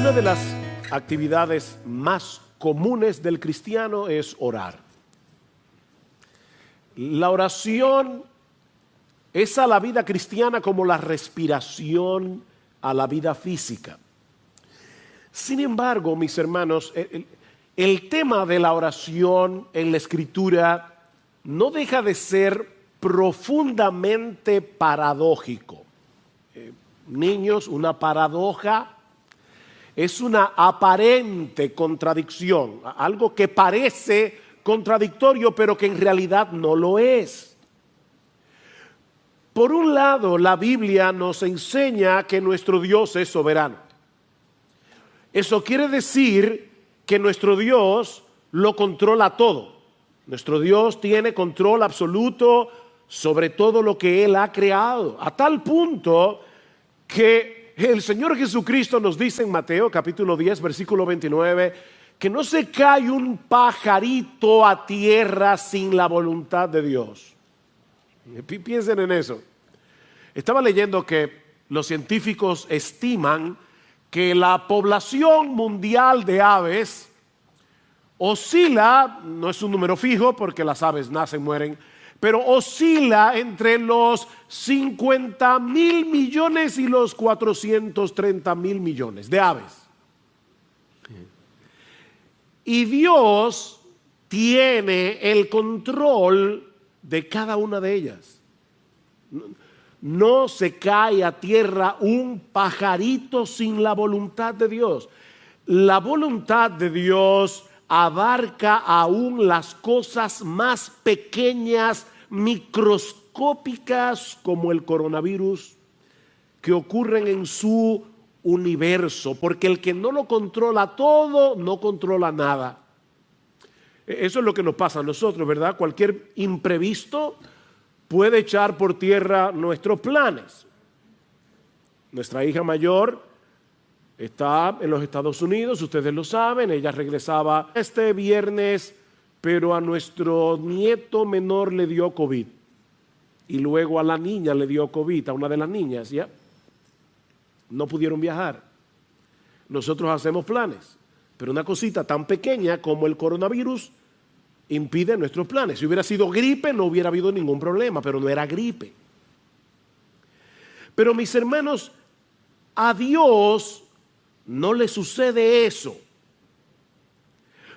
Una de las actividades más comunes del cristiano es orar. La oración es a la vida cristiana como la respiración a la vida física. Sin embargo, mis hermanos, el tema de la oración en la Escritura no deja de ser profundamente paradójico. Niños, una paradoja es una aparente contradicción, algo que parece contradictorio, pero que en realidad no lo es. Por un lado, la Biblia nos enseña que nuestro Dios es soberano. Eso quiere decir que nuestro Dios lo controla todo. Nuestro Dios tiene control absoluto sobre todo lo que Él ha creado, a tal punto que el Señor Jesucristo nos dice en Mateo capítulo 10, versículo 29, que no se cae un pajarito a tierra sin la voluntad de Dios. Piensen en eso. Estaba leyendo que los científicos estiman que la población mundial de aves oscila, no es un número fijo porque las aves nacen, mueren, pero oscila entre los 50,000 millones y los 430,000 millones de aves. Y Dios tiene el control de cada una de ellas. No se cae a tierra un pajarito sin la voluntad de Dios. La voluntad de Dios abarca aún las cosas más pequeñas, microscópicas como el coronavirus, que ocurren en su universo, porque el que no lo controla todo, no controla nada. Eso es lo que nos pasa a nosotros, ¿verdad? Cualquier imprevisto puede echar por tierra nuestros planes. Nuestra hija mayor está en los Estados Unidos, ustedes lo saben, ella regresaba este viernes, pero a nuestro nieto menor le dio COVID. Y luego a la niña le dio COVID, a una de las niñas, ¿ya? No pudieron viajar. Nosotros hacemos planes, pero una cosita tan pequeña como el coronavirus impide nuestros planes. Si hubiera sido gripe no hubiera habido ningún problema, pero no era gripe. Pero mis hermanos, a Dios no le sucede eso.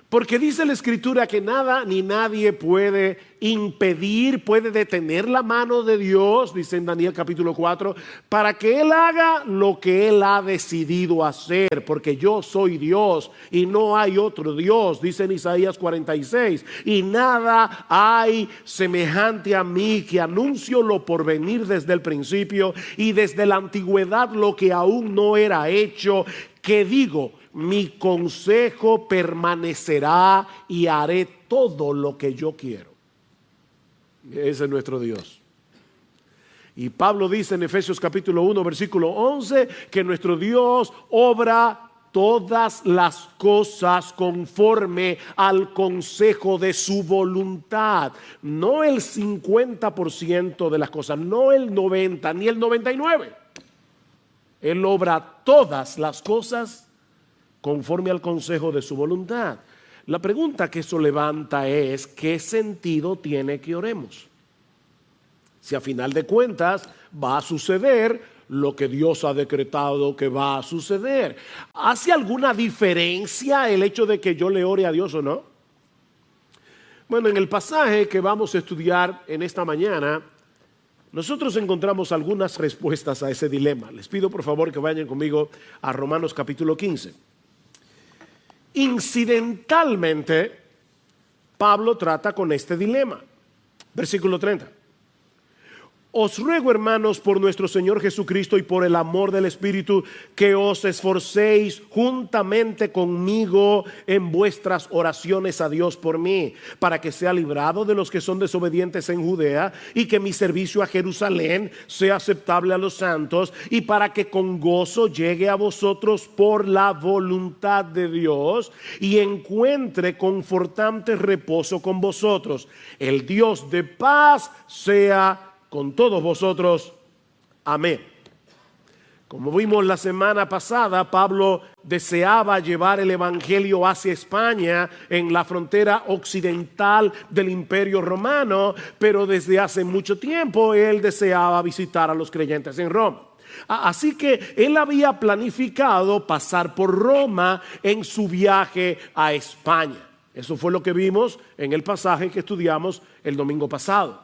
Porque dice la Escritura que nada ni nadie puede impedir, puede detener la mano de Dios, dice en Daniel capítulo 4, para que Él haga lo que Él ha decidido hacer, porque yo soy Dios y no hay otro Dios, dice en Isaías 46, y nada hay semejante a mí, que anuncio lo por venir desde el principio y desde la antigüedad lo que aún no era hecho, que digo, mi consejo permanecerá y haré todo lo que yo quiero. Ese es nuestro Dios. Y Pablo dice en Efesios capítulo 1 versículo 11 que nuestro Dios obra todas las cosas conforme al consejo de su voluntad. No el 50% de las cosas, no el 90 ni el 99. Él obra todas las cosas conforme al consejo de su voluntad. La pregunta que eso levanta es: ¿qué sentido tiene que oremos? Si a final de cuentas va a suceder lo que Dios ha decretado que va a suceder. ¿Hace alguna diferencia el hecho de que yo le ore a Dios o no? Bueno, en el pasaje que vamos a estudiar en esta mañana, nosotros encontramos algunas respuestas a ese dilema. Les pido por favor que vayan conmigo a Romanos capítulo 15. Incidentalmente, Pablo trata con este dilema. Versículo 30. Os ruego, hermanos, por nuestro Señor Jesucristo y por el amor del Espíritu, que os esforcéis juntamente conmigo en vuestras oraciones a Dios por mí, para que sea librado de los que son desobedientes en Judea, y que mi servicio a Jerusalén sea aceptable a los santos, y para que con gozo llegue a vosotros por la voluntad de Dios, y encuentre confortante reposo con vosotros. El Dios de paz sea con todos vosotros. Amén. Como vimos la semana pasada, Pablo deseaba llevar el evangelio hacia España en la frontera occidental del Imperio Romano, pero desde hace mucho tiempo él deseaba visitar a los creyentes en Roma. Así que él había planificado pasar por Roma en su viaje a España. Eso fue lo que vimos en el pasaje que estudiamos el domingo pasado.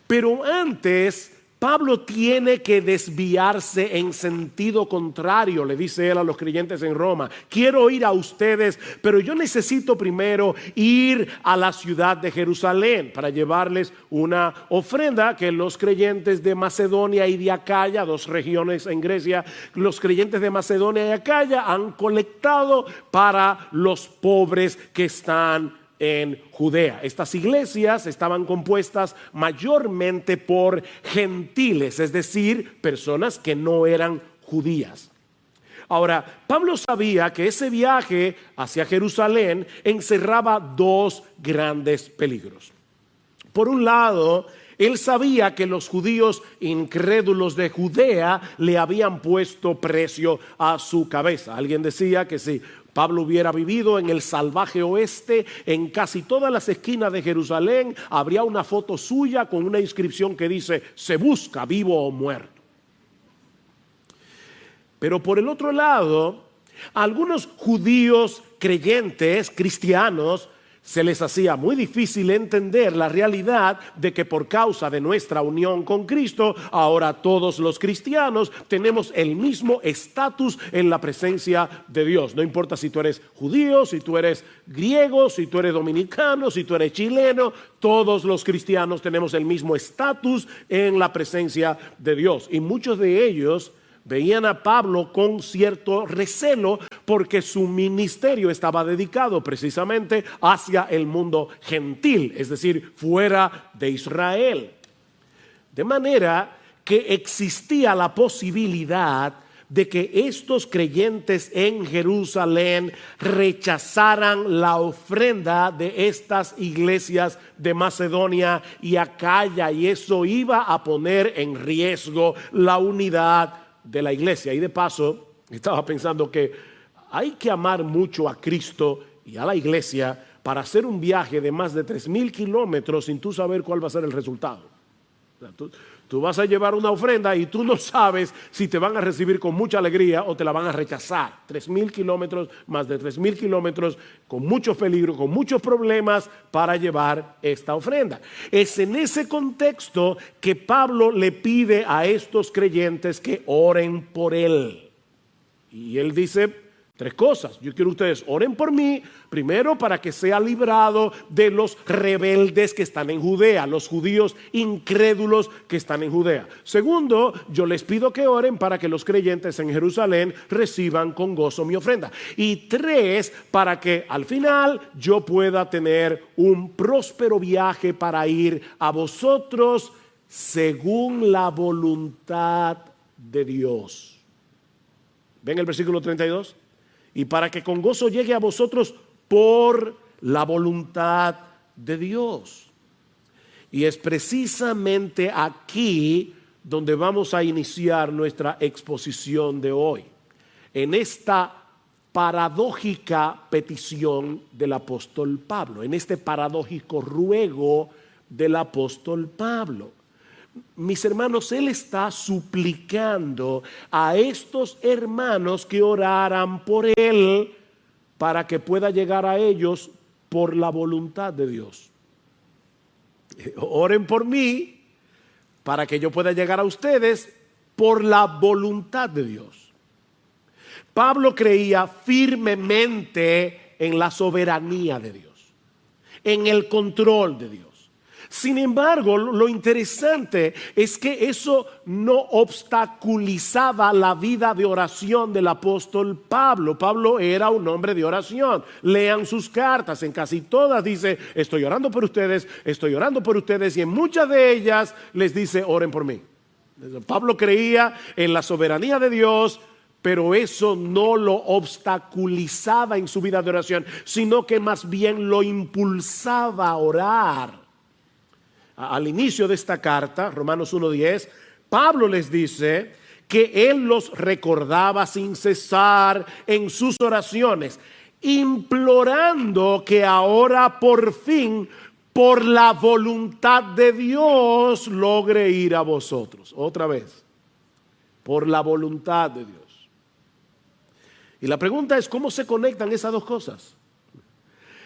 Pero antes, Pablo tiene que desviarse en sentido contrario, le dice él a los creyentes en Roma. Quiero ir a ustedes, pero yo necesito primero ir a la ciudad de Jerusalén para llevarles una ofrenda que los creyentes de Macedonia y de Acaya, dos regiones en Grecia, los creyentes de Macedonia y Acaya han colectado para los pobres que están en Judea. Estas iglesias estaban compuestas mayormente por gentiles, es decir, personas que no eran judías. Ahora, Pablo sabía que ese viaje hacia Jerusalén encerraba dos grandes peligros. Por un lado, él sabía que los judíos incrédulos de Judea le habían puesto precio a su cabeza. Alguien decía que si Pablo hubiera vivido en el salvaje oeste, en casi todas las esquinas de Jerusalén habría una foto suya con una inscripción que dice: se busca vivo o muerto. Pero por el otro lado, a algunos judíos creyentes, cristianos, se les hacía muy difícil entender la realidad de que por causa de nuestra unión con Cristo, ahora todos los cristianos tenemos el mismo estatus en la presencia de Dios. No importa si tú eres judío, si tú eres griego, si tú eres dominicano, si tú eres chileno, todos los cristianos tenemos el mismo estatus en la presencia de Dios. Y muchos de ellos veían a Pablo con cierto recelo porque su ministerio estaba dedicado precisamente hacia el mundo gentil, es decir, fuera de Israel. De manera que existía la posibilidad de que estos creyentes en Jerusalén rechazaran la ofrenda de estas iglesias de Macedonia y Acaya, y eso iba a poner en riesgo la unidad de la iglesia. Y de paso, estaba pensando que hay que amar mucho a Cristo y a la iglesia para hacer un viaje de más de 3,000 kilómetros sin tú saber cuál va a ser el resultado. O sea, tú vas a llevar una ofrenda y tú no sabes si te van a recibir con mucha alegría o te la van a rechazar. 3,000 kilómetros, más de 3,000 kilómetros, con muchos peligros, con muchos problemas para llevar esta ofrenda. Es en ese contexto que Pablo le pide a estos creyentes que oren por él. Y él dice 3 cosas. Yo quiero que ustedes oren por mí, primero para que sea librado de los rebeldes que están en Judea, los judíos incrédulos que están en Judea. Segundo, yo les pido que oren para que los creyentes en Jerusalén reciban con gozo mi ofrenda. Y 3, para que al final yo pueda tener un próspero viaje para ir a vosotros según la voluntad de Dios. ¿Ven el versículo 32? Y para que con gozo llegue a vosotros por la voluntad de Dios. Y es precisamente aquí donde vamos a iniciar nuestra exposición de hoy. En esta paradójica petición del apóstol Pablo, en este paradójico ruego del apóstol Pablo. Mis hermanos, él está suplicando a estos hermanos que oraran por él para que pueda llegar a ellos por la voluntad de Dios. Oren por mí para que yo pueda llegar a ustedes por la voluntad de Dios. Pablo creía firmemente en la soberanía de Dios, en el control de Dios. Sin embargo, lo interesante es que eso no obstaculizaba la vida de oración del apóstol Pablo. Pablo era un hombre de oración. Lean sus cartas, en casi todas dice: estoy orando por ustedes, estoy orando por ustedes, y en muchas de ellas les dice: oren por mí. Pablo creía en la soberanía de Dios, pero eso no lo obstaculizaba en su vida de oración, sino que más bien lo impulsaba a orar. Al inicio de esta carta, Romanos 1:10, Pablo les dice que él los recordaba sin cesar en sus oraciones, implorando que ahora por fin, por la voluntad de Dios, logre ir a vosotros. Otra vez, por la voluntad de Dios. Y la pregunta es, ¿cómo se conectan esas dos cosas?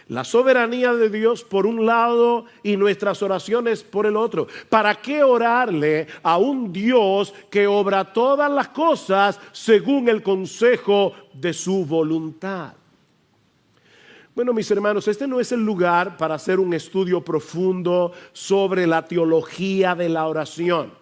La soberanía de Dios por un lado y nuestras oraciones por el otro. ¿Para qué orarle a un Dios que obra todas las cosas según el consejo de su voluntad? Bueno, mis hermanos, este no es el lugar para hacer un estudio profundo sobre la teología de la oración.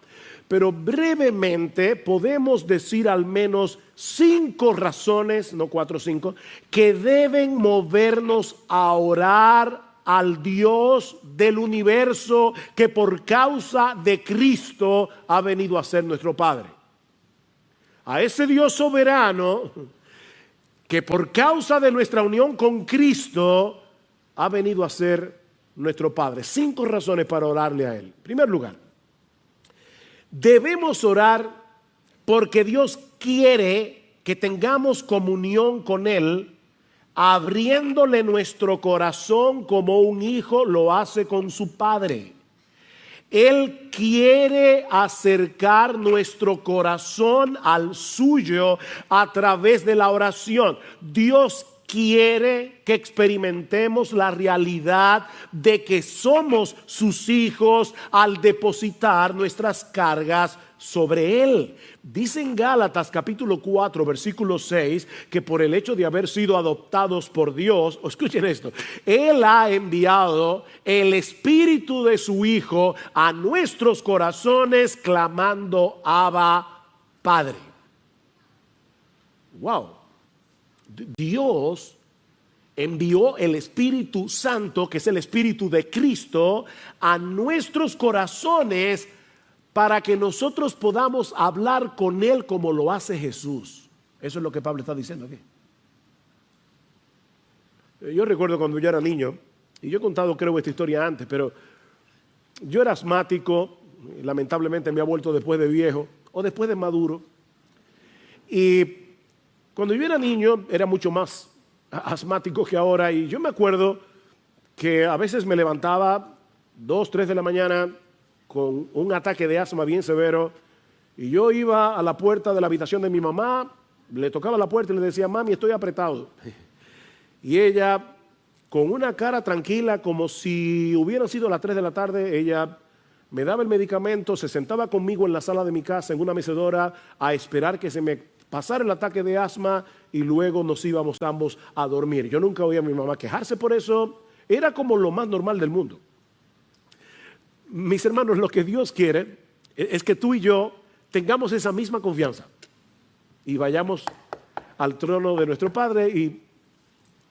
Pero brevemente podemos decir al menos 5 razones, no 4 o 5, que deben movernos a orar al Dios del universo que por causa de Cristo ha venido a ser nuestro Padre. A ese Dios soberano que por causa de nuestra unión con Cristo ha venido a ser nuestro Padre. 5 razones para orarle a Él. En primer lugar, debemos orar porque Dios quiere que tengamos comunión con Él, abriéndole nuestro corazón como un hijo lo hace con su padre. Él quiere acercar nuestro corazón al suyo a través de la oración. Dios quiere que experimentemos la realidad de que somos sus hijos al depositar nuestras cargas sobre Él. Dice en Gálatas capítulo 4 versículo 6 que por el hecho de haber sido adoptados por Dios, escuchen esto, Él ha enviado el Espíritu de su Hijo a nuestros corazones clamando Abba, Padre. Wow. Dios envió el Espíritu Santo, que es el Espíritu de Cristo, a nuestros corazones para que nosotros podamos hablar con Él como lo hace Jesús. Eso es lo que Pablo está diciendo aquí. Yo recuerdo cuando yo era niño, y yo he contado creo esta historia antes, pero yo era asmático, lamentablemente me ha vuelto después de viejo o después de maduro. Y cuando yo era niño era mucho más asmático que ahora, y yo me acuerdo que a veces me levantaba 2, 3 de la mañana con un ataque de asma bien severo, y yo iba a la puerta de la habitación de mi mamá, le tocaba la puerta y le decía, mami, estoy apretado. Y ella, con una cara tranquila, como si hubieran sido las 3 de la tarde, ella me daba el medicamento, se sentaba conmigo en la sala de mi casa, en una mecedora, a esperar que se me pasara el ataque de asma, y luego nos íbamos ambos a dormir. Yo nunca oía a mi mamá quejarse por eso, era como lo más normal del mundo. Mis hermanos, lo que Dios quiere es que tú y yo tengamos esa misma confianza y vayamos al trono de nuestro Padre y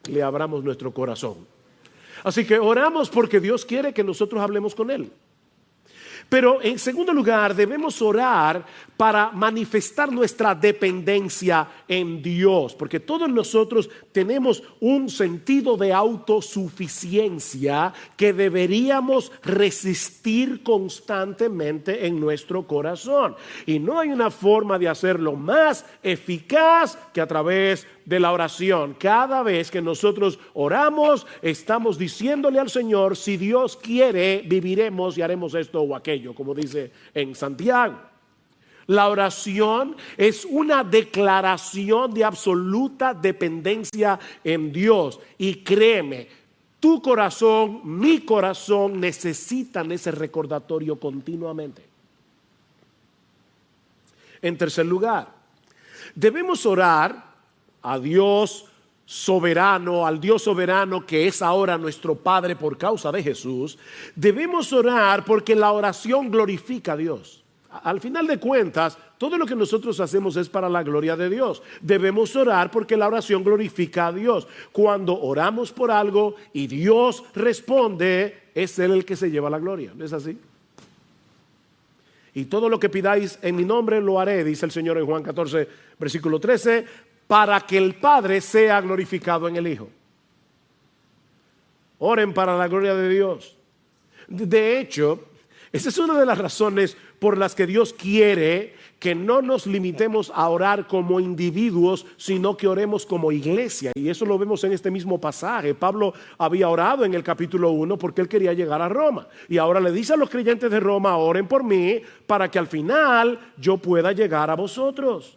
le abramos nuestro corazón. Así que oramos porque Dios quiere que nosotros hablemos con Él. Pero en segundo lugar, debemos orar para manifestar nuestra dependencia en Dios, porque todos nosotros tenemos un sentido de autosuficiencia que deberíamos resistir constantemente en nuestro corazón. Y no hay una forma de hacerlo más eficaz que a través de la oración. Cada vez que nosotros oramos, estamos diciéndole al Señor, si Dios quiere, viviremos y haremos esto o aquello, como dice en Santiago. La oración es una declaración de absoluta dependencia en Dios. Y créeme, tu corazón, mi corazón necesitan ese recordatorio continuamente. En tercer lugar, debemos orar a Dios soberano, al Dios soberano que es ahora nuestro Padre por causa de Jesús. Debemos orar porque la oración glorifica a Dios. Al final de cuentas, todo lo que nosotros hacemos es para la gloria de Dios. Debemos orar porque la oración glorifica a Dios. Cuando oramos por algo y Dios responde, es Él el que se lleva la gloria. ¿No es así? Y todo lo que pidáis en mi nombre lo haré, dice el Señor en Juan 14, versículo 13, para que el Padre sea glorificado en el Hijo. Oren para la gloria de Dios. De hecho, Esa es una de las razones por las que Dios quiere que no nos limitemos a orar como individuos, sino que oremos como iglesia. Y eso lo vemos en este mismo pasaje. Pablo había orado en el capítulo 1 porque él quería llegar a Roma. Y ahora le dice a los creyentes de Roma: oren por mí para que al final yo pueda llegar a vosotros.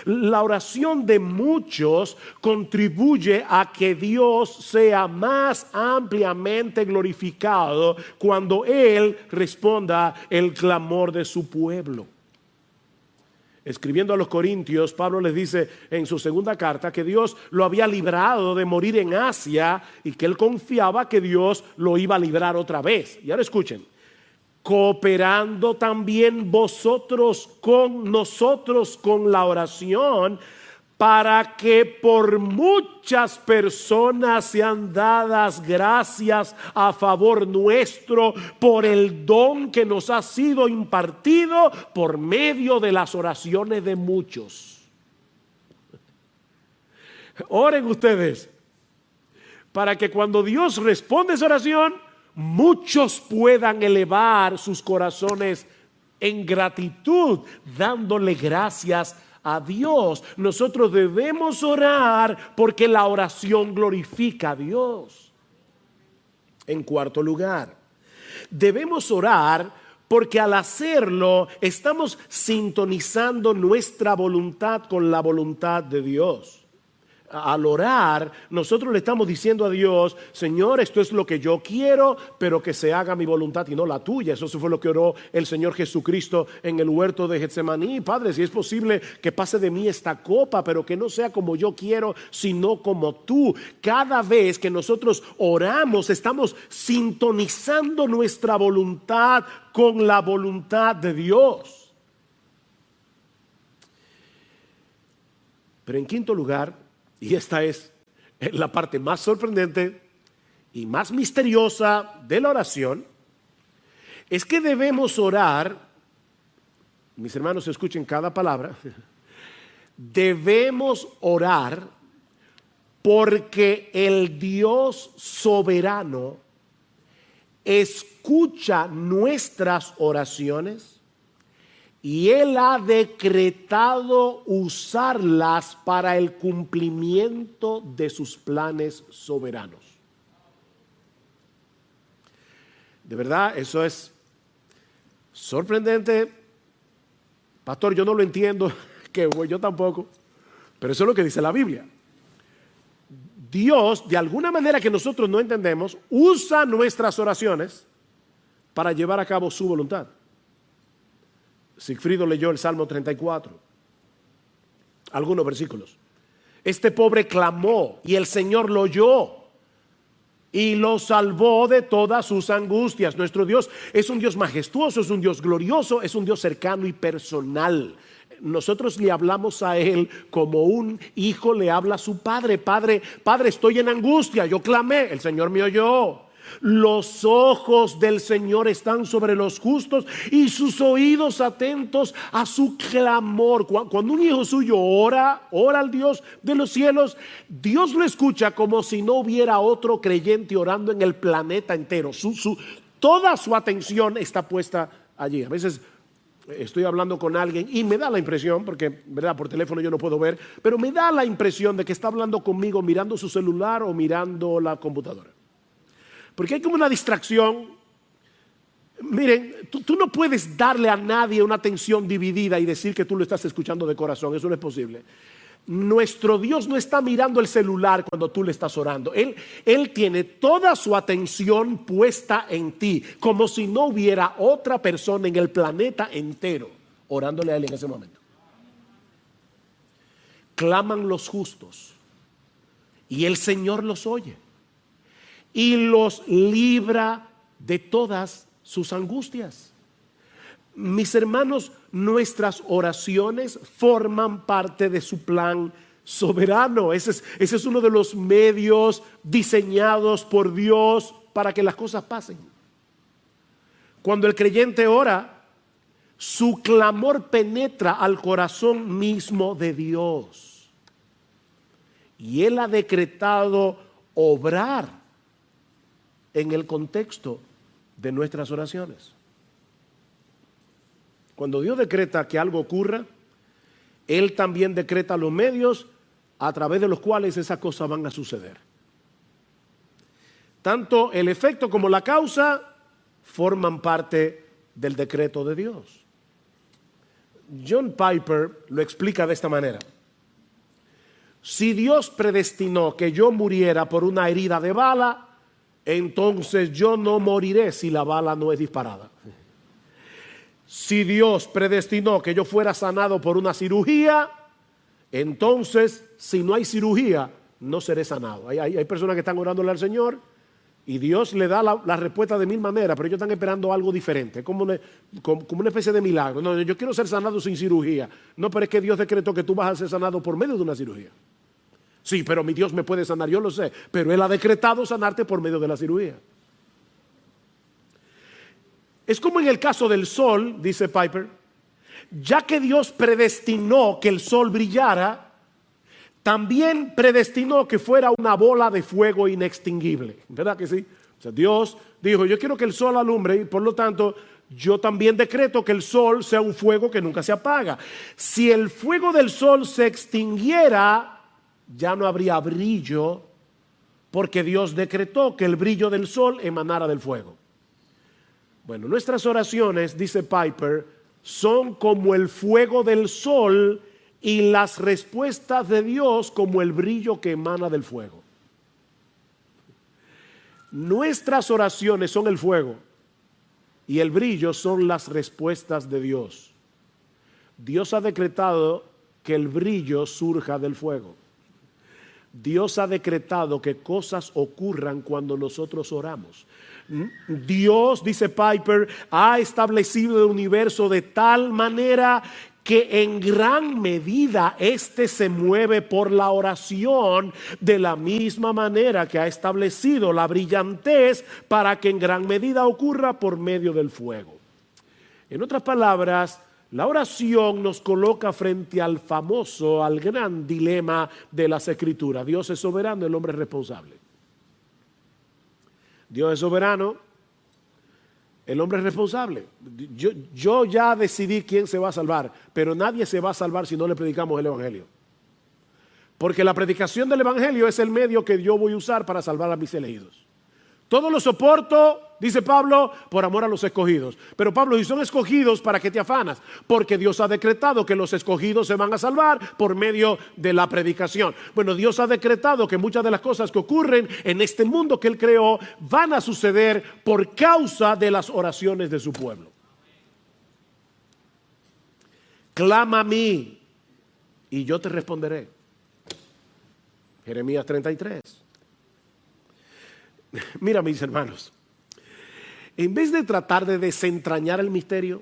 La oración de muchos contribuye a que Dios sea más ampliamente glorificado cuando Él responda el clamor de su pueblo. Escribiendo a los Corintios, Pablo les dice en su segunda carta que Dios lo había librado de morir en Asia y que él confiaba que Dios lo iba a librar otra vez. Y ahora escuchen: cooperando también vosotros con nosotros con la oración, para que por muchas personas sean dadas gracias a favor nuestro por el don que nos ha sido impartido por medio de las oraciones de muchos. Oren ustedes para que cuando Dios responde esa oración, muchos puedan elevar sus corazones en gratitud, dándole gracias a Dios. Nosotros debemos orar porque la oración glorifica a Dios. En cuarto lugar, debemos orar porque al hacerlo estamos sintonizando nuestra voluntad con la voluntad de Dios. Al orar, nosotros le estamos diciendo a Dios: Señor, esto es lo que yo quiero, pero que se haga mi voluntad y no la tuya. Eso fue lo que oró el Señor Jesucristo en el huerto de Getsemaní. Padre, si es posible que pase de mí esta copa, pero que no sea como yo quiero, sino como tú. Cada vez que nosotros oramos, estamos sintonizando nuestra voluntad con la voluntad de Dios. Pero en quinto lugar, y esta es la parte más sorprendente y más misteriosa de la oración, es que debemos orar, mis hermanos escuchen cada palabra, debemos orar porque el Dios soberano escucha nuestras oraciones y Él ha decretado usarlas para el cumplimiento de sus planes soberanos. De verdad, eso es sorprendente. Pastor, yo no lo entiendo, que yo tampoco, pero eso es lo que dice la Biblia. Dios, de alguna manera que nosotros no entendemos, usa nuestras oraciones para llevar a cabo su voluntad. Sigfrido leyó el Salmo 34, algunos versículos. Este pobre clamó y el Señor lo oyó y lo salvó de todas sus angustias. Nuestro Dios es un Dios majestuoso, es un Dios glorioso, es un Dios cercano y personal. Nosotros le hablamos a Él como un hijo le habla a su padre. Padre, estoy en angustia, yo clamé, el Señor me oyó. Los ojos del Señor están sobre los justos y sus oídos atentos a su clamor. Cuando un hijo suyo ora al Dios de los cielos, Dios lo escucha como si no hubiera otro creyente orando en el planeta entero. Toda su atención está puesta allí. A veces estoy hablando con alguien y me da la impresión, porque verdad por teléfono yo no puedo ver, pero me da la impresión de que está hablando conmigo mirando su celular o mirando la computadora. Porque hay como una distracción. Miren, tú no puedes darle a nadie una atención dividida y decir que tú lo estás escuchando de corazón. Eso no es posible. Nuestro Dios no está mirando el celular cuando tú le estás orando. Él tiene toda su atención puesta en ti, como si no hubiera otra persona en el planeta entero orándole a Él en ese momento. Claman los justos y el Señor los oye y los libra de todas sus angustias. Mis hermanos, nuestras oraciones forman parte de su plan soberano. Ese es uno de los medios diseñados por Dios para que las cosas pasen. Cuando el creyente ora, su clamor penetra al corazón mismo de Dios. Y Él ha decretado obrar en el contexto de nuestras oraciones. Cuando Dios decreta que algo ocurra, Él también decreta los medios a través de los cuales esas cosas van a suceder. Tanto el efecto como la causa forman parte del decreto de Dios. John Piper lo explica de esta manera. Si Dios predestinó que yo muriera por una herida de bala, entonces yo no moriré si la bala no es disparada. Si Dios predestinó que yo fuera sanado por una cirugía, entonces si no hay cirugía, no seré sanado. Hay personas que están orándole al Señor y Dios le da la respuesta de mil maneras, pero ellos están esperando algo diferente, como una especie de milagro. No, yo quiero ser sanado sin cirugía. No, pero es que Dios decretó que tú vas a ser sanado por medio de una cirugía. Sí, pero mi Dios me puede sanar, yo lo sé, pero Él ha decretado sanarte por medio de la cirugía. Es como en el caso del sol, dice Piper, ya que Dios predestinó que el sol brillara, también predestinó que fuera una bola de fuego inextinguible. ¿Verdad que sí? O sea, Dios dijo, yo quiero que el sol alumbre y por lo tanto yo también decreto que el sol sea un fuego que nunca se apaga. Si el fuego del sol se extinguiera, ya no habría brillo, porque Dios decretó que el brillo del sol emanara del fuego. Bueno, nuestras oraciones, dice Piper, son como el fuego del sol y las respuestas de Dios como el brillo que emana del fuego. Nuestras oraciones son el fuego y el brillo son las respuestas de Dios. Dios ha decretado que el brillo surja del fuego. Dios ha decretado que cosas ocurran cuando nosotros oramos. Dios, dice Piper, ha establecido el universo de tal manera que en gran medida éste se mueve por la oración, de la misma manera que ha establecido la brillantez para que en gran medida ocurra por medio del fuego. En otras palabras, la oración nos coloca frente al famoso, al gran dilema de las Escrituras. Dios es soberano, el hombre es responsable. Dios es soberano, el hombre es responsable. Yo ya decidí quién se va a salvar, pero nadie se va a salvar si no le predicamos el Evangelio. Porque la predicación del Evangelio es el medio que yo voy a usar para salvar a mis elegidos. Todo lo soporto, dice Pablo, por amor a los escogidos. Pero Pablo, si son escogidos, ¿para qué te afanas? Porque Dios ha decretado que los escogidos se van a salvar por medio de la predicación. Bueno, Dios ha decretado que muchas de las cosas que ocurren en este mundo que Él creó van a suceder por causa de las oraciones de su pueblo. Clama a mí y yo te responderé. Jeremías 33. Mira, mis hermanos, en vez de tratar de desentrañar el misterio,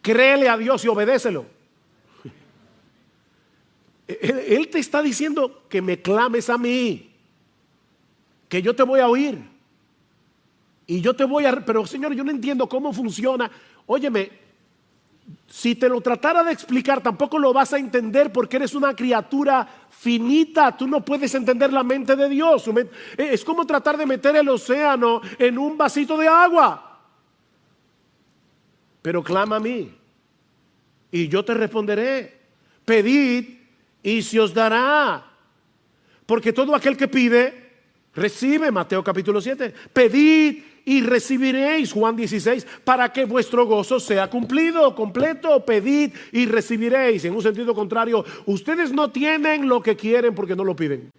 créele a Dios y obedécelo. Él te está diciendo que me clames a mí, que yo te voy a oír y yo te voy a... Pero Señor, yo no entiendo cómo funciona. Óyeme, si te lo tratara de explicar, tampoco lo vas a entender porque eres una criatura finita. Tú no puedes entender la mente de Dios. Es como tratar de meter el océano en un vasito de agua. Pero clama a mí y yo te responderé. Pedid y se os dará. Porque todo aquel que pide, recibe. Mateo capítulo 7. Pedid y recibiréis, Juan 16, para que vuestro gozo sea cumplido, completo. Pedid y recibiréis. En un sentido contrario, ustedes no tienen lo que quieren porque no lo piden.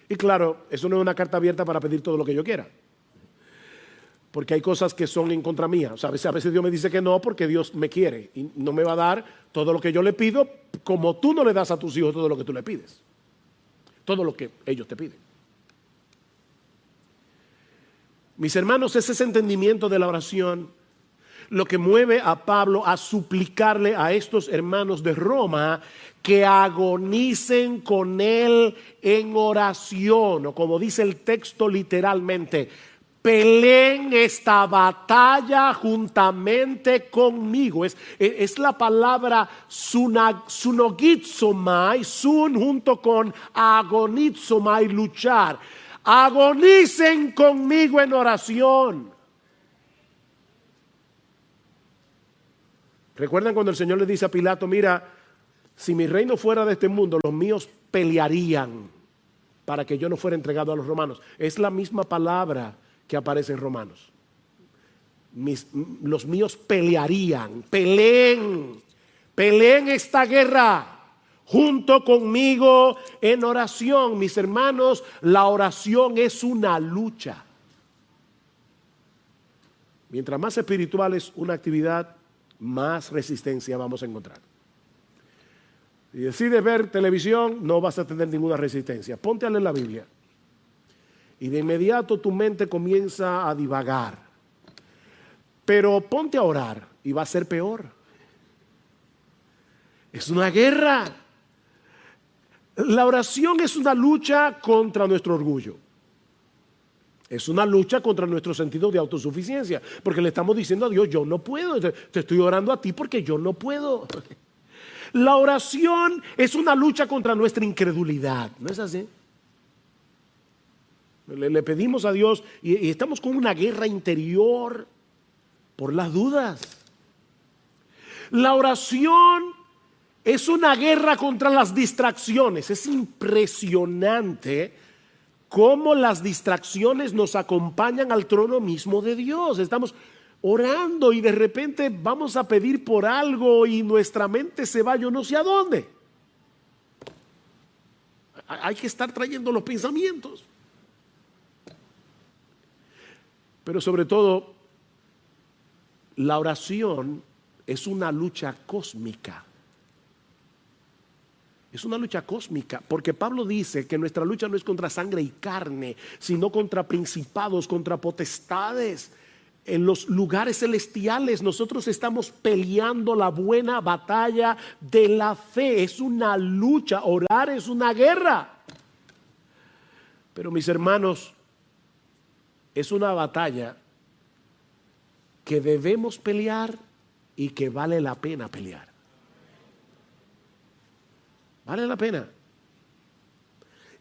Y claro, eso no es una carta abierta para pedir todo lo que yo quiera, porque hay cosas que son en contra mía. O sea, a veces Dios me dice que no porque Dios me quiere y no me va a dar todo lo que yo le pido, como tú no le das a tus hijos todo lo que tú le pides, todo lo que ellos te piden. Mis hermanos, es ese entendimiento de la oración lo que mueve a Pablo a suplicarle a estos hermanos de Roma que agonicen con él en oración, o como dice el texto literalmente, peleen esta batalla juntamente conmigo. Es la palabra sunogizomai, sun junto con agonizomai, luchar. Agonicen conmigo en oración. ¿Recuerdan cuando el Señor le dice a Pilato, mira, si mi reino fuera de este mundo, los míos pelearían para que yo no fuera entregado a los romanos? Es la misma palabra que aparece en Romanos. Los míos pelearían, peleen esta guerra junto conmigo en oración. Mis hermanos, la oración es una lucha. Mientras más espiritual es una actividad, más resistencia vamos a encontrar. Si decides ver televisión, no vas a tener ninguna resistencia. Ponte a leer la Biblia. Y de inmediato tu mente comienza a divagar. Pero ponte a orar y va a ser peor. Es una guerra. La oración es una lucha contra nuestro orgullo. Es una lucha contra nuestro sentido de autosuficiencia. Porque le estamos diciendo a Dios, yo no puedo. Te estoy orando a ti porque yo no puedo. La oración es una lucha contra nuestra incredulidad. ¿No es así? Le pedimos a Dios y estamos con una guerra interior por las dudas. La oración es una guerra contra las distracciones. Es impresionante cómo las distracciones nos acompañan al trono mismo de Dios. Estamos orando y de repente vamos a pedir por algo y nuestra mente se va yo no sé a dónde. Hay que estar trayendo los pensamientos. Pero sobre todo, la oración es una lucha cósmica. Es una lucha cósmica, porque Pablo dice que nuestra lucha no es contra sangre y carne, sino contra principados, contra potestades. En los lugares celestiales nosotros estamos peleando la buena batalla de la fe. Es una lucha, orar es una guerra. Pero mis hermanos, es una batalla que debemos pelear y que vale la pena pelear. Vale la pena.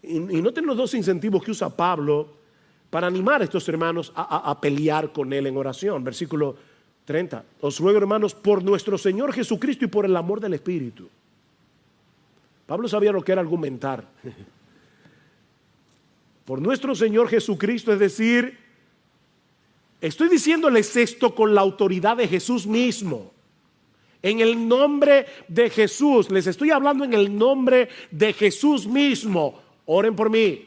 Y noten los dos incentivos que usa Pablo para animar a estos hermanos a pelear con él en oración. Versículo 30. Os ruego, hermanos, por nuestro Señor Jesucristo y por el amor del Espíritu. Pablo sabía lo que era argumentar. Por nuestro Señor Jesucristo, es decir, estoy diciéndoles esto con la autoridad de Jesús mismo. En el nombre de Jesús. Les estoy hablando en el nombre de Jesús mismo. Oren por mí.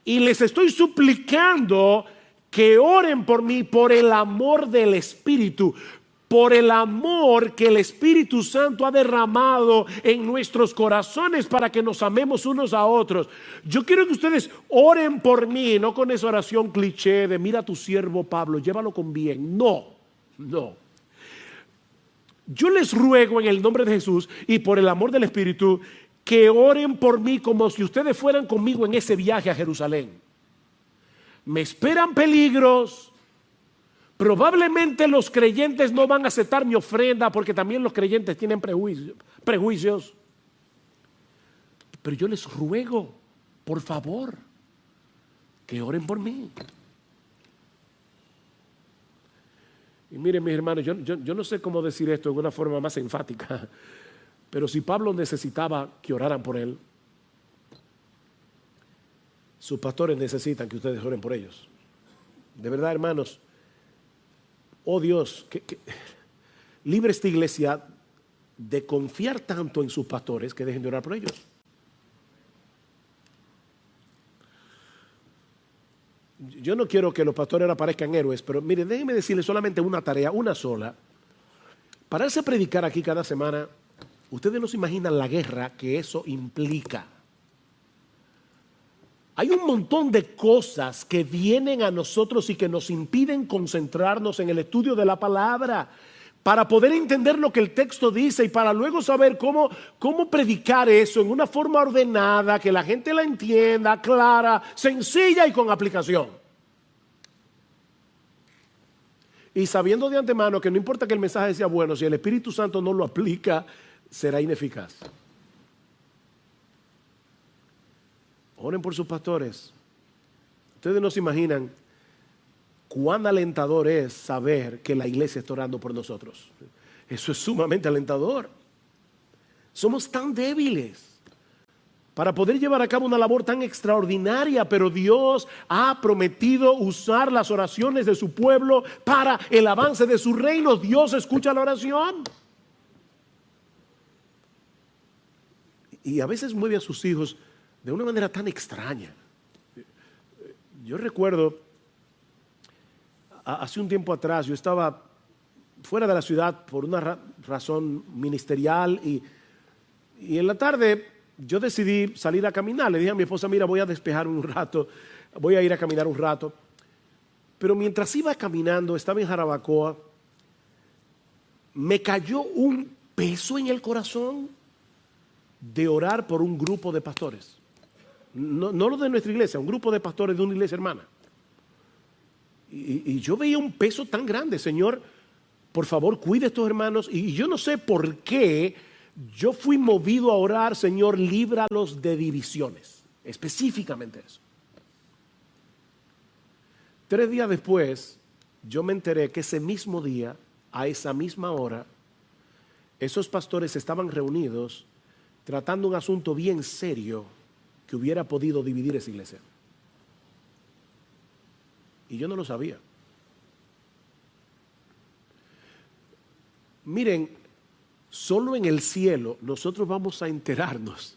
Y les estoy suplicando que oren por mí por el amor del Espíritu. Por el amor que el Espíritu Santo ha derramado en nuestros corazones para que nos amemos unos a otros. Yo quiero que ustedes oren por mí, no con esa oración cliché de mira a tu siervo Pablo, llévalo con bien. No. Yo les ruego en el nombre de Jesús y por el amor del Espíritu que oren por mí como si ustedes fueran conmigo en ese viaje a Jerusalén. Me esperan peligros. Probablemente los creyentes no van a aceptar mi ofrenda porque también los creyentes tienen prejuicios. Pero yo les ruego, por favor, que oren por mí. Y miren, mis hermanos, yo no sé cómo decir esto de una forma más enfática, pero si Pablo necesitaba que oraran por él, sus pastores necesitan que ustedes oren por ellos. De verdad, hermanos, oh Dios, que libre esta iglesia de confiar tanto en sus pastores que dejen de orar por ellos. Yo no quiero que los pastores ahora parezcan héroes, pero miren, déjenme decirles solamente una tarea, una sola. Pararse a predicar aquí cada semana, ustedes no se imaginan la guerra que eso implica. Hay un montón de cosas que vienen a nosotros y que nos impiden concentrarnos en el estudio de la palabra para poder entender lo que el texto dice y para luego saber cómo predicar eso en una forma ordenada, que la gente la entienda, clara, sencilla y con aplicación. Y sabiendo de antemano que no importa que el mensaje sea bueno, si el Espíritu Santo no lo aplica, será ineficaz. Oren por sus pastores. Ustedes no se imaginan cuán alentador es saber que la iglesia está orando por nosotros. Eso es sumamente alentador. Somos tan débiles para poder llevar a cabo una labor tan extraordinaria, pero Dios ha prometido usar las oraciones de su pueblo para el avance de su reino. Dios escucha la oración. Y a veces mueve a sus hijos de una manera tan extraña. Yo recuerdo, hace un tiempo atrás, yo estaba fuera de la ciudad por una razón ministerial y en la tarde yo decidí salir a caminar. Le dije a mi esposa, mira, voy a despejar un rato, voy a ir a caminar un rato. Pero mientras iba caminando, estaba en Jarabacoa, me cayó un peso en el corazón de orar por un grupo de pastores. No lo de nuestra iglesia, un grupo de pastores de una iglesia hermana. Y yo veía un peso tan grande. Señor, por favor, cuide a estos hermanos. Y yo no sé por qué yo fui movido a orar, Señor, líbralos de divisiones. Específicamente eso. 3 días después, yo me enteré que ese mismo día, a esa misma hora, esos pastores estaban reunidos tratando un asunto bien serio que hubiera podido dividir esa iglesia. Y yo no lo sabía. Miren, solo en el cielo nosotros vamos a enterarnos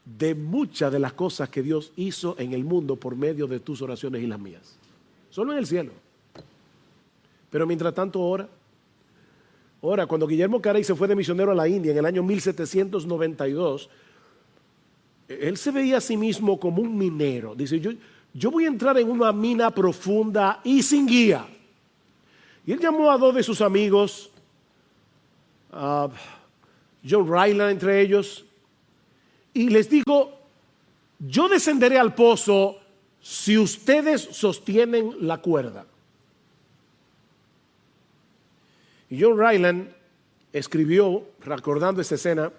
de muchas de las cosas que Dios hizo en el mundo por medio de tus oraciones y las mías. Solo en el cielo. Pero mientras tanto ora. Ahora, cuando Guillermo Carey se fue de misionero a la India en el año 1792, él se veía a sí mismo como un minero. Dice, yo voy a entrar en una mina profunda y sin guía. Y él llamó a 2 de sus amigos, John Ryland entre ellos, y les dijo, yo descenderé al pozo si ustedes sostienen la cuerda. Y John Ryland escribió, recordando esta escena,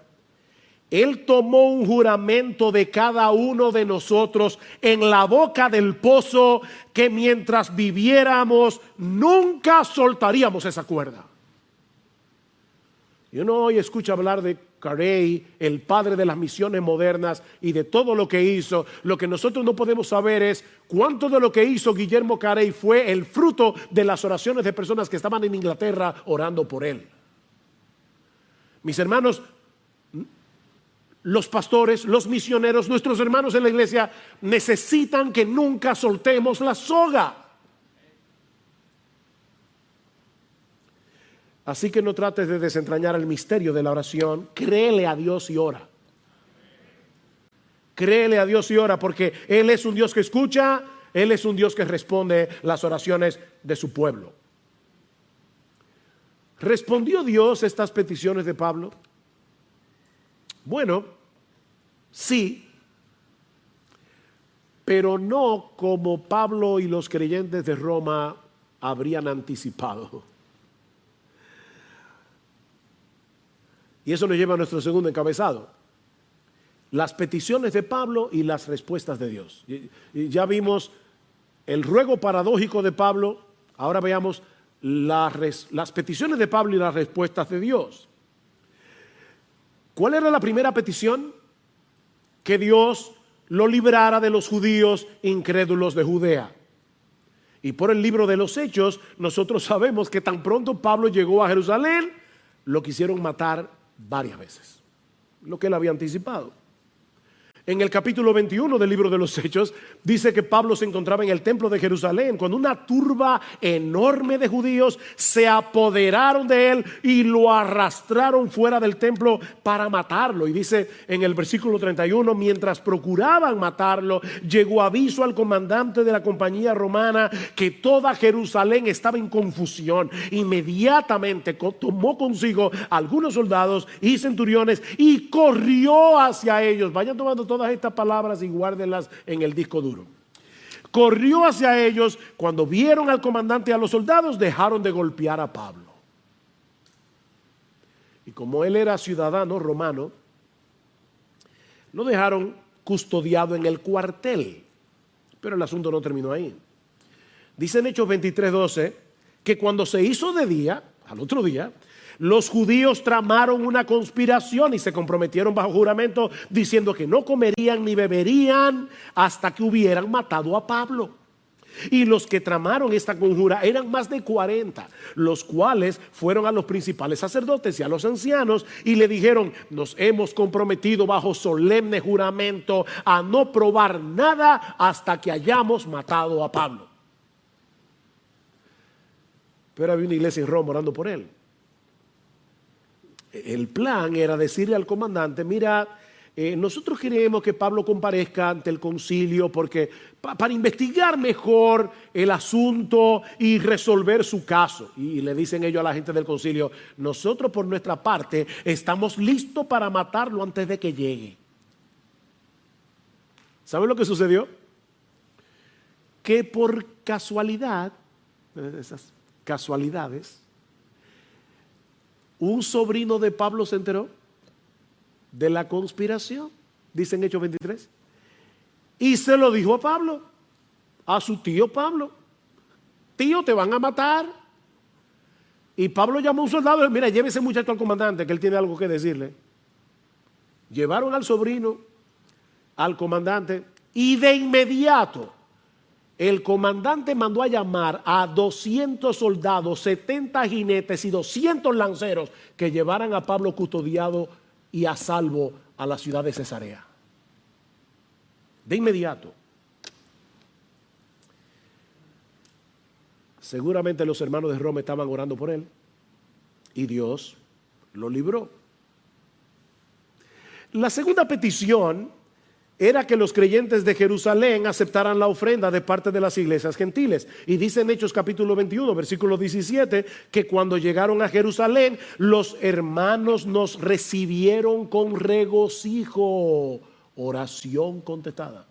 Él tomó un juramento de cada uno de nosotros en la boca del pozo que mientras viviéramos nunca soltaríamos esa cuerda. Y uno hoy escucha hablar de Carey, el padre de las misiones modernas y de todo lo que hizo. Lo que nosotros no podemos saber es cuánto de lo que hizo Guillermo Carey fue el fruto de las oraciones de personas que estaban en Inglaterra orando por él. Mis hermanos, los pastores, los misioneros, nuestros hermanos en la iglesia necesitan que nunca soltemos la soga. Así que no trates de desentrañar el misterio de la oración. Créele a Dios y ora. Créele a Dios y ora, porque Él es un Dios que escucha, Él es un Dios que responde las oraciones de su pueblo. ¿Respondió Dios estas peticiones de Pablo? Bueno, sí, pero no como Pablo y los creyentes de Roma habrían anticipado. Y eso nos lleva a nuestro segundo encabezado: las peticiones de Pablo y las respuestas de Dios. Y ya vimos el ruego paradójico de Pablo. Ahora veamos las peticiones de Pablo y las respuestas de Dios. ¿Cuál era la primera petición? Que Dios lo librara de los judíos incrédulos de Judea. Y por el libro de los Hechos, nosotros sabemos que tan pronto Pablo llegó a Jerusalén, lo quisieron matar varias veces, lo que él había anticipado. En el capítulo 21 del libro de los Hechos dice que Pablo se encontraba en el templo de Jerusalén cuando una turba enorme de judíos se apoderaron de él y lo arrastraron fuera del templo para matarlo. Y dice en el versículo 31, mientras procuraban matarlo, llegó aviso al comandante de la compañía romana que toda Jerusalén estaba en confusión. Inmediatamente tomó consigo algunos soldados y centuriones y corrió hacia ellos. Vayan tomando todas estas palabras y guárdenlas en el disco duro. Corrió hacia ellos. Cuando vieron al comandante y a los soldados, dejaron de golpear a Pablo. Y como él era ciudadano romano, lo dejaron custodiado en el cuartel. Pero el asunto no terminó ahí. Dice en Hechos 23:12 que cuando se hizo de día, al otro día, los judíos tramaron una conspiración y se comprometieron bajo juramento diciendo que no comerían ni beberían hasta que hubieran matado a Pablo. Y los que tramaron esta conjura eran más de 40, los cuales fueron a los principales sacerdotes y a los ancianos y le dijeron: nos hemos comprometido bajo solemne juramento a no probar nada hasta que hayamos matado a Pablo. Pero había una iglesia en Roma orando por él. El plan era decirle al comandante: mira, nosotros queremos que Pablo comparezca ante el concilio porque para investigar mejor el asunto y resolver su caso. Y le dicen ellos a la gente del concilio: nosotros por nuestra parte estamos listos para matarlo antes de que llegue. ¿Saben lo que sucedió? Que por casualidad, esas casualidades, un sobrino de Pablo se enteró de la conspiración, dice en Hechos 23, y se lo dijo a Pablo, a su tío Pablo: tío, te van a matar. Y Pablo llamó a un soldado: mira, lleve ese muchacho al comandante, que él tiene algo que decirle. Llevaron al sobrino al comandante y de inmediato el comandante mandó a llamar a 200 soldados, 70 jinetes y 200 lanceros que llevaran a Pablo custodiado y a salvo a la ciudad de Cesarea. De inmediato. Seguramente los hermanos de Roma estaban orando por él y Dios lo libró. La segunda petición era que los creyentes de Jerusalén aceptaran la ofrenda de parte de las iglesias gentiles. Y dice en Hechos capítulo 21, versículo 17, que cuando llegaron a Jerusalén, los hermanos nos recibieron con regocijo. Oración contestada.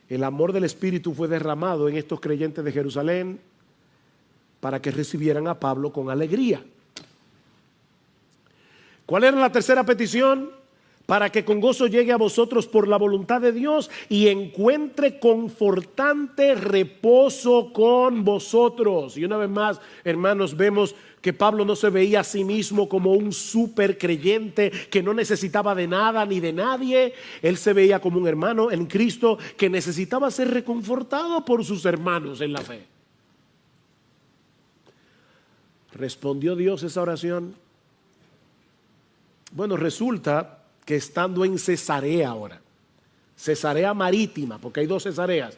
El amor del Espíritu fue derramado en estos creyentes de Jerusalén para que recibieran a Pablo con alegría. ¿Cuál era la tercera petición? Para que con gozo llegue a vosotros por la voluntad de Dios y encuentre confortante reposo con vosotros. Y una vez más, hermanos, vemos que Pablo no se veía a sí mismo como un súper creyente que no necesitaba de nada ni de nadie. Él se veía como un hermano en Cristo que necesitaba ser reconfortado por sus hermanos en la fe. ¿Respondió Dios esa oración? Bueno, resulta que estando en Cesarea ahora, Cesarea Marítima, porque hay dos Cesareas,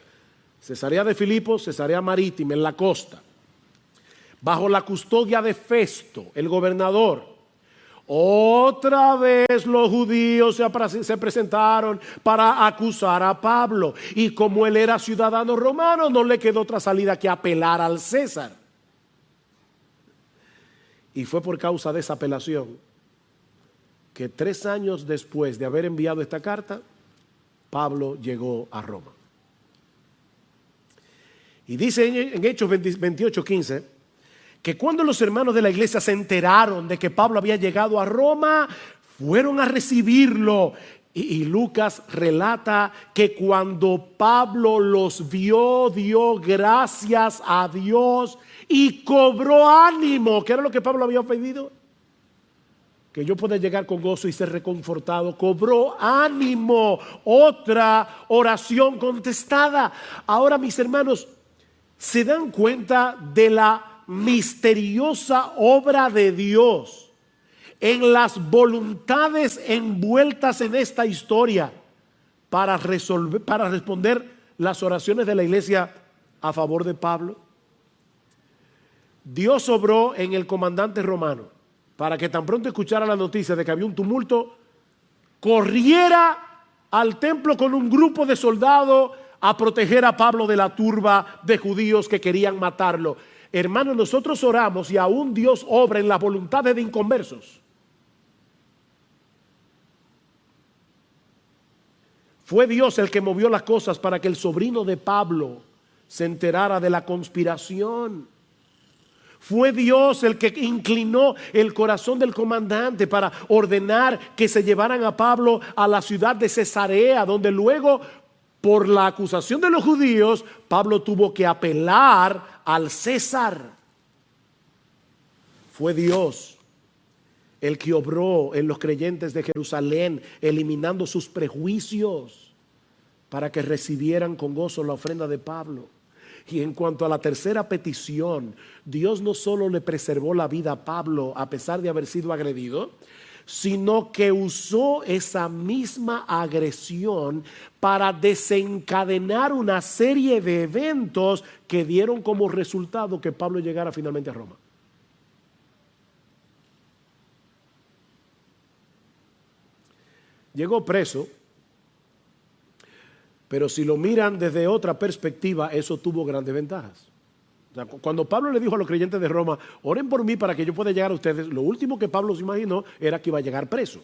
Cesarea de Filipos, Cesarea Marítima, en la costa, bajo la custodia de Festo, el gobernador, otra vez los judíos se presentaron para acusar a Pablo, y como él era ciudadano romano, no le quedó otra salida que apelar al César. Y fue por causa de esa apelación que 3 años después de haber enviado esta carta, Pablo llegó a Roma. Y dice en Hechos 28:15 que cuando los hermanos de la iglesia se enteraron de que Pablo había llegado a Roma, fueron a recibirlo. Y Lucas relata que cuando Pablo los vio, dio gracias a Dios y cobró ánimo. ¿Qué era lo que Pablo había pedido? Que yo pueda llegar con gozo y ser reconfortado. Cobró ánimo. Otra oración contestada. Ahora, mis hermanos, ¿se dan cuenta de la misteriosa obra de Dios en las voluntades envueltas en esta historia para responder las oraciones de la iglesia a favor de Pablo? Dios obró en el comandante romano para que tan pronto escuchara la noticia de que había un tumulto, corriera al templo con un grupo de soldados a proteger a Pablo de la turba de judíos que querían matarlo. Hermanos, nosotros oramos y aún Dios obra en las voluntades de inconversos. Fue Dios el que movió las cosas para que el sobrino de Pablo se enterara de la conspiración. Fue Dios el que inclinó el corazón del comandante para ordenar que se llevaran a Pablo a la ciudad de Cesarea, donde luego, por la acusación de los judíos, Pablo tuvo que apelar al César. Fue Dios el que obró en los creyentes de Jerusalén, eliminando sus prejuicios para que recibieran con gozo la ofrenda de Pablo. Y en cuanto a la tercera petición, Dios no solo le preservó la vida a Pablo a pesar de haber sido agredido, sino que usó esa misma agresión para desencadenar una serie de eventos que dieron como resultado que Pablo llegara finalmente a Roma. Llegó preso, pero si lo miran desde otra perspectiva, eso tuvo grandes ventajas. O sea, cuando Pablo le dijo a los creyentes de Roma, oren por mí para que yo pueda llegar a ustedes, lo último que Pablo se imaginó era que iba a llegar preso.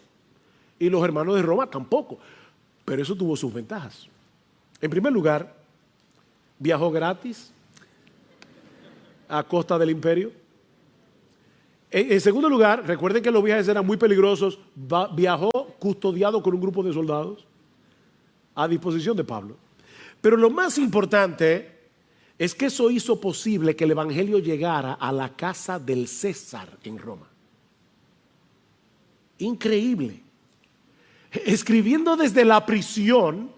Y los hermanos de Roma tampoco. Pero eso tuvo sus ventajas. En primer lugar, viajó gratis a costa del imperio. En segundo lugar, recuerden que los viajes eran muy peligrosos. Viajó custodiado con un grupo de soldados a disposición de Pablo. Pero lo más importante es que eso hizo posible que el evangelio llegara a la casa del César en Roma. Increíble. Escribiendo desde la prisión,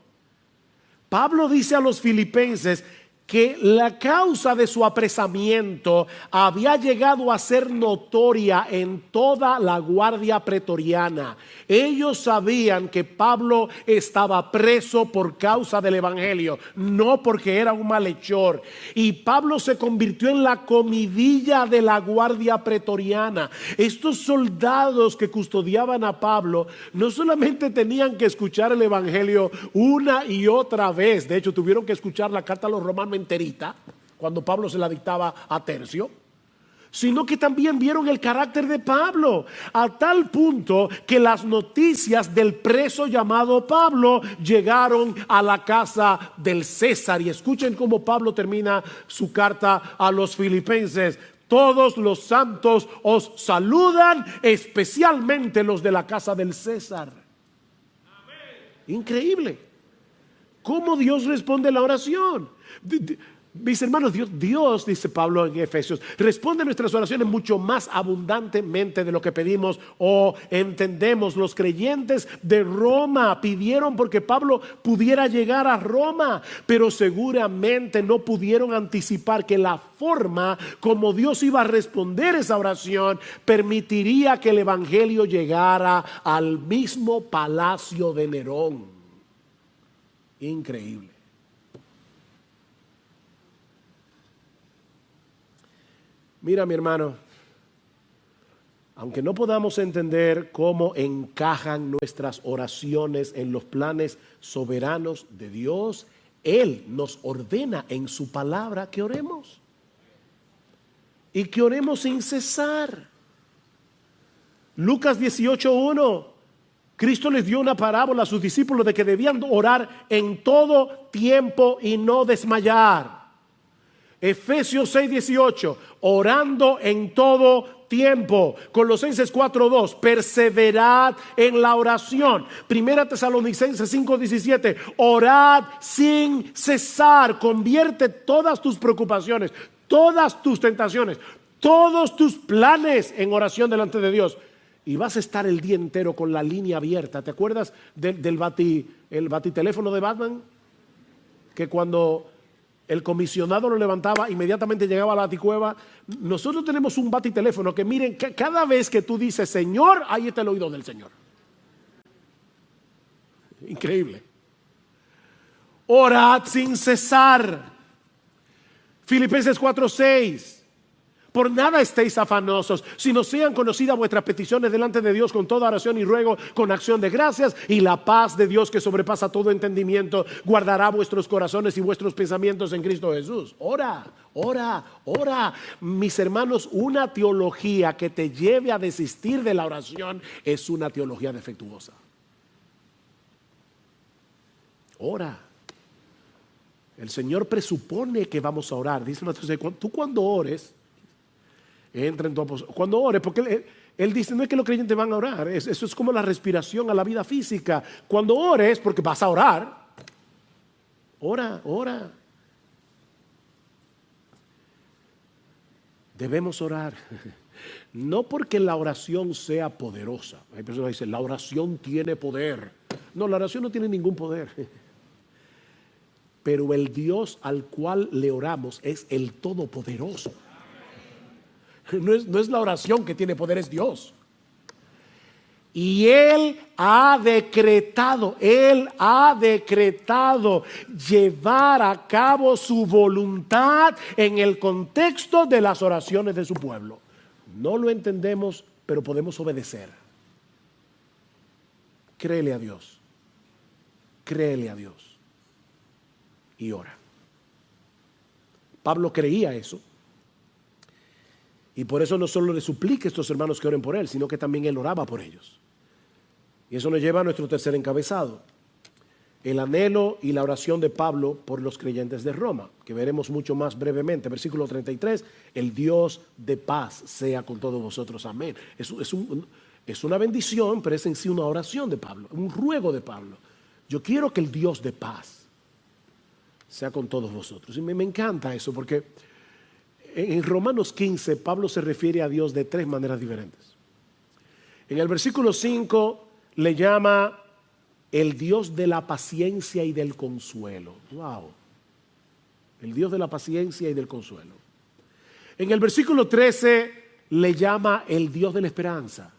Pablo dice a los filipenses que la causa de su apresamiento había llegado a ser notoria en toda la guardia pretoriana. Ellos sabían que Pablo estaba preso por causa del evangelio, no porque era un malhechor. Y Pablo se convirtió en la comidilla de la guardia pretoriana. Estos soldados que custodiaban a Pablo no solamente tenían que escuchar el evangelio una y otra vez, de hecho tuvieron que escuchar la carta a los romanos enterita, cuando Pablo se la dictaba a tercio, sino que también vieron el carácter de Pablo, a tal punto que las noticias del preso llamado Pablo llegaron a la casa del César. Y escuchen cómo Pablo termina su carta a los filipenses: todos los santos os saludan, especialmente los de la casa del César. Increíble cómo Dios responde la oración. Mis hermanos, Dios, dice Pablo en Efesios, responde a nuestras oraciones mucho más abundantemente de lo que pedimos o entendemos. Los creyentes de Roma pidieron porque Pablo pudiera llegar a Roma, pero seguramente no pudieron anticipar que la forma como Dios iba a responder esa oración permitiría que el evangelio llegara al mismo palacio de Nerón. Increíble. Mira, mi hermano, aunque no podamos entender cómo encajan nuestras oraciones en los planes soberanos de Dios, Él nos ordena en su palabra que oremos. Y que oremos sin cesar. Lucas 18:1, Cristo les dio una parábola a sus discípulos de que debían orar en todo tiempo y no desmayar. Efesios 6:18, orando en todo tiempo. Colosenses 4:2, perseverad en la oración. Primera Tesalonicenses 5:17, orad sin cesar. Convierte todas tus preocupaciones, todas tus tentaciones, todos tus planes en oración delante de Dios. Y vas a estar el día entero con la línea abierta. ¿Te acuerdas del batiteléfono de Batman? Que cuando el comisionado lo levantaba, inmediatamente llegaba a la baticueva. Nosotros tenemos un batiteléfono que, miren, cada vez que tú dices Señor, ahí está el oído del Señor. Increíble. Orad sin cesar. Filipenses 4:6. Por nada estéis afanosos, sino sean conocidas vuestras peticiones delante de Dios con toda oración y ruego, con acción de gracias, y la paz de Dios que sobrepasa todo entendimiento guardará vuestros corazones y vuestros pensamientos en Cristo Jesús. Ora, ora, ora. Mis hermanos, una teología que te lleve a desistir de la oración es una teología defectuosa. Ora. El Señor presupone que vamos a orar. Dice tú cuando ores, entra en tu aposento. Cuando ores, porque él dice, no es que los creyentes van a orar, eso es como la respiración a la vida física. Cuando ores, porque vas a orar, ora, ora. Debemos orar. No porque la oración sea poderosa. Hay personas que dicen, la oración tiene poder. No, la oración no tiene ningún poder. Pero el Dios al cual le oramos es el Todopoderoso. No es la oración que tiene poder, es Dios. Y Él ha decretado llevar a cabo su voluntad en el contexto de las oraciones de su pueblo. No lo entendemos, pero podemos obedecer. Créele a Dios. Créele a Dios. Y ora. Pablo creía eso. Y por eso no solo le suplica a estos hermanos que oren por él, sino que también él oraba por ellos. Y eso nos lleva a nuestro tercer encabezado. El anhelo y la oración de Pablo por los creyentes de Roma, que veremos mucho más brevemente. Versículo 33, el Dios de paz sea con todos vosotros. Amén. Es una bendición, pero es en sí una oración de Pablo, un ruego de Pablo. Yo quiero que el Dios de paz sea con todos vosotros. Y me encanta eso, porque en Romanos 15, Pablo se refiere a Dios de tres maneras diferentes. En el versículo 5 le llama el Dios de la paciencia y del consuelo. Wow. El Dios de la paciencia y del consuelo. En el versículo 13 le llama el Dios de la esperanza.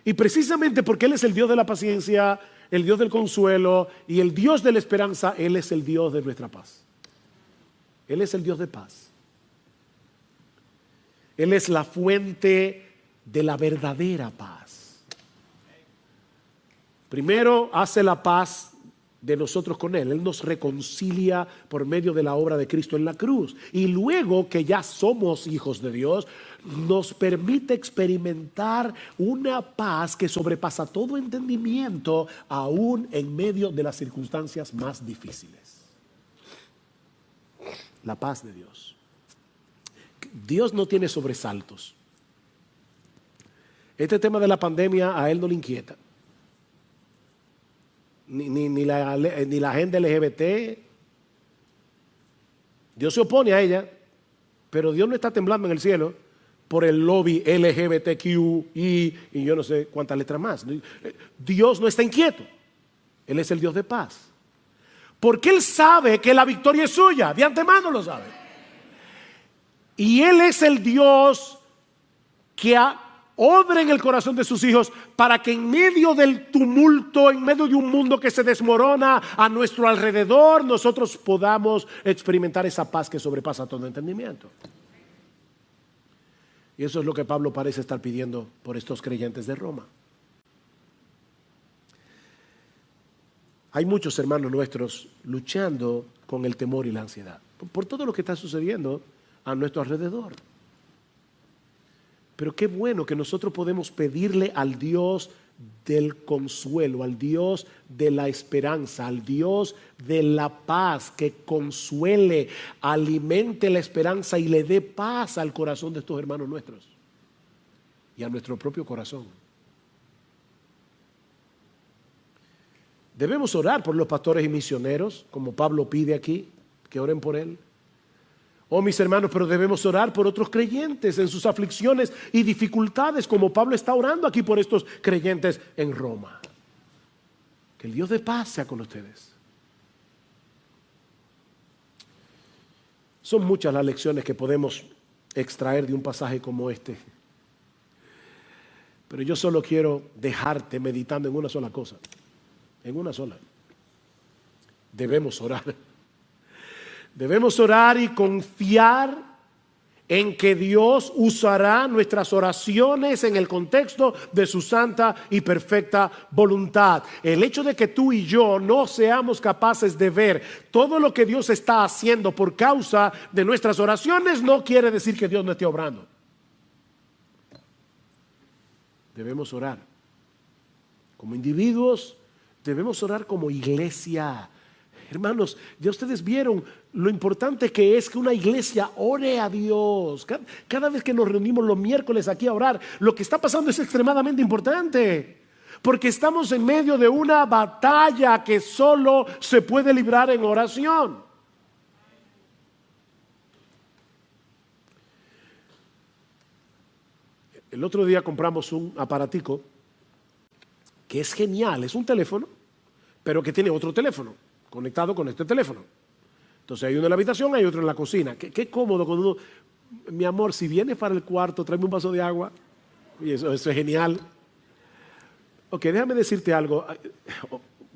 Y precisamente porque Él es el Dios de la paciencia, el Dios del consuelo y el Dios de la esperanza, Él es el Dios de nuestra paz. Él es el Dios de paz. Él es la fuente de la verdadera paz. Primero hace la paz de nosotros con Él. Él nos reconcilia por medio de la obra de Cristo en la cruz. Y luego que ya somos hijos de Dios, nos permite experimentar una paz que sobrepasa todo entendimiento, aún en medio de las circunstancias más difíciles. La paz de Dios. Dios no tiene sobresaltos. Este tema de la pandemia a Él no le inquieta. Ni la agenda LGBT. Dios se opone a ella, pero Dios no está temblando en el cielo por el lobby LGBTQI y yo no sé cuántas letras más. Dios no está inquieto. Él es el Dios de paz. Porque Él sabe que la victoria es suya, de antemano lo sabe. Y Él es el Dios que obra en el corazón de sus hijos para que en medio del tumulto, en medio de un mundo que se desmorona a nuestro alrededor, nosotros podamos experimentar esa paz que sobrepasa todo entendimiento. Y eso es lo que Pablo parece estar pidiendo por estos creyentes de Roma. Hay muchos hermanos nuestros luchando con el temor y la ansiedad por todo lo que está sucediendo a nuestro alrededor. Pero qué bueno que nosotros podemos pedirle al Dios del consuelo, al Dios de la esperanza, al Dios de la paz, que consuele, alimente la esperanza y le dé paz al corazón de estos hermanos nuestros y a nuestro propio corazón. Debemos orar por los pastores y misioneros, como Pablo pide aquí, que oren por él. Oh, mis hermanos, pero debemos orar por otros creyentes en sus aflicciones y dificultades, como Pablo está orando aquí por estos creyentes en Roma. Que el Dios de paz sea con ustedes. Son muchas las lecciones que podemos extraer de un pasaje como este. Pero yo solo quiero dejarte meditando en una sola cosa. En una sola. Debemos orar. Debemos orar y confiar en que Dios usará nuestras oraciones en el contexto de su santa y perfecta voluntad. El hecho de que tú y yo no seamos capaces de ver todo lo que Dios está haciendo por causa de nuestras oraciones no quiere decir que Dios no esté obrando. Debemos orar como individuos. Debemos orar como iglesia. Hermanos, ya ustedes vieron lo importante que es que una iglesia ore a Dios. Cada vez que nos reunimos los miércoles aquí a orar, lo que está pasando es extremadamente importante. Porque estamos en medio de una batalla que solo se puede librar en oración. El otro día compramos un aparatico que es genial, es un teléfono, pero que tiene otro teléfono conectado con este teléfono. Entonces hay uno en la habitación, hay otro en la cocina. Qué cómodo cuando uno, mi amor, si vienes para el cuarto, tráeme un vaso de agua. Y eso es genial. Ok, déjame decirte algo,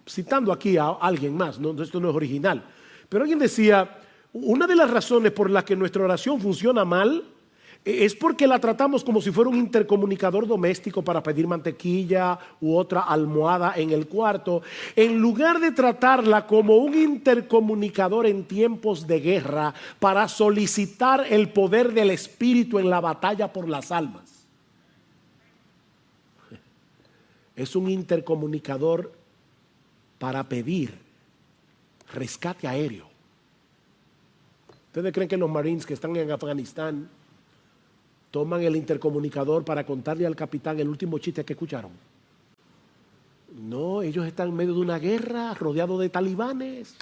citando aquí a alguien más, ¿no? Esto no es original, pero alguien decía, una de las razones por las que nuestra oración funciona mal es porque la tratamos como si fuera un intercomunicador doméstico para pedir mantequilla u otra almohada en el cuarto, en lugar de tratarla como un intercomunicador en tiempos de guerra para solicitar el poder del Espíritu en la batalla por las almas. Es un intercomunicador para pedir rescate aéreo. ¿Ustedes creen que los Marines que están en Afganistán toman el intercomunicador para contarle al capitán el último chiste que escucharon? No, ellos están en medio de una guerra, rodeados de talibanes.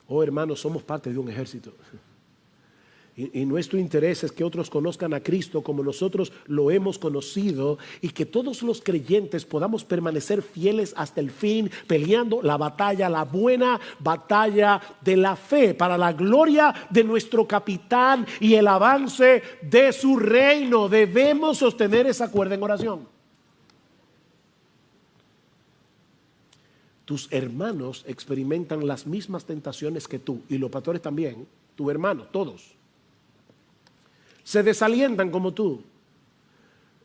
Oh, hermanos, somos parte de un ejército. Y nuestro interés es que otros conozcan a Cristo como nosotros lo hemos conocido y que todos los creyentes podamos permanecer fieles hasta el fin, peleando la batalla, la buena batalla de la fe, para la gloria de nuestro capitán y el avance de su reino. Debemos sostener esa cuerda en oración. Tus hermanos experimentan las mismas tentaciones que tú, y los pastores también, tus hermanos, todos. Se desalientan como tú.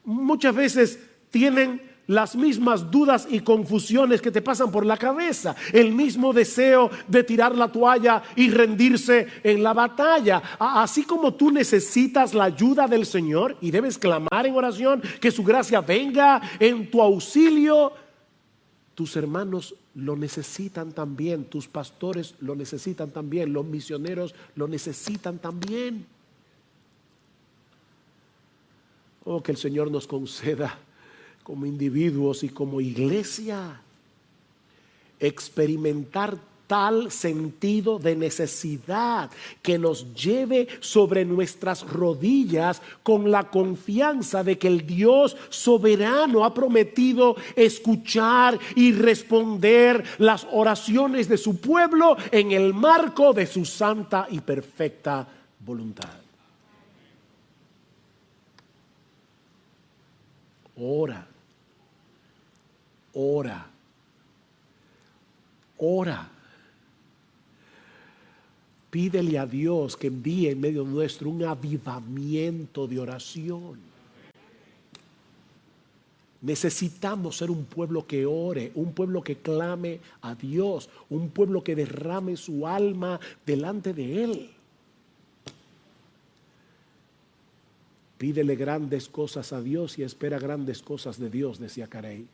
Muchas veces tienen las mismas dudas y confusiones que te pasan por la cabeza, el mismo deseo de tirar la toalla y rendirse en la batalla. Así como tú necesitas la ayuda del Señor y debes clamar en oración que su gracia venga en tu auxilio, tus hermanos lo necesitan también, tus pastores lo necesitan también, los misioneros lo necesitan también. Oh, que el Señor nos conceda como individuos y como iglesia experimentar tal sentido de necesidad que nos lleve sobre nuestras rodillas con la confianza de que el Dios soberano ha prometido escuchar y responder las oraciones de su pueblo en el marco de su santa y perfecta voluntad. Ora, ora, ora. Pídele a Dios que envíe en medio nuestro un avivamiento de oración. Necesitamos ser un pueblo que ore, un pueblo que clame a Dios, un pueblo que derrame su alma delante de Él. Pídele grandes cosas a Dios y espera grandes cosas de Dios, decía Carey.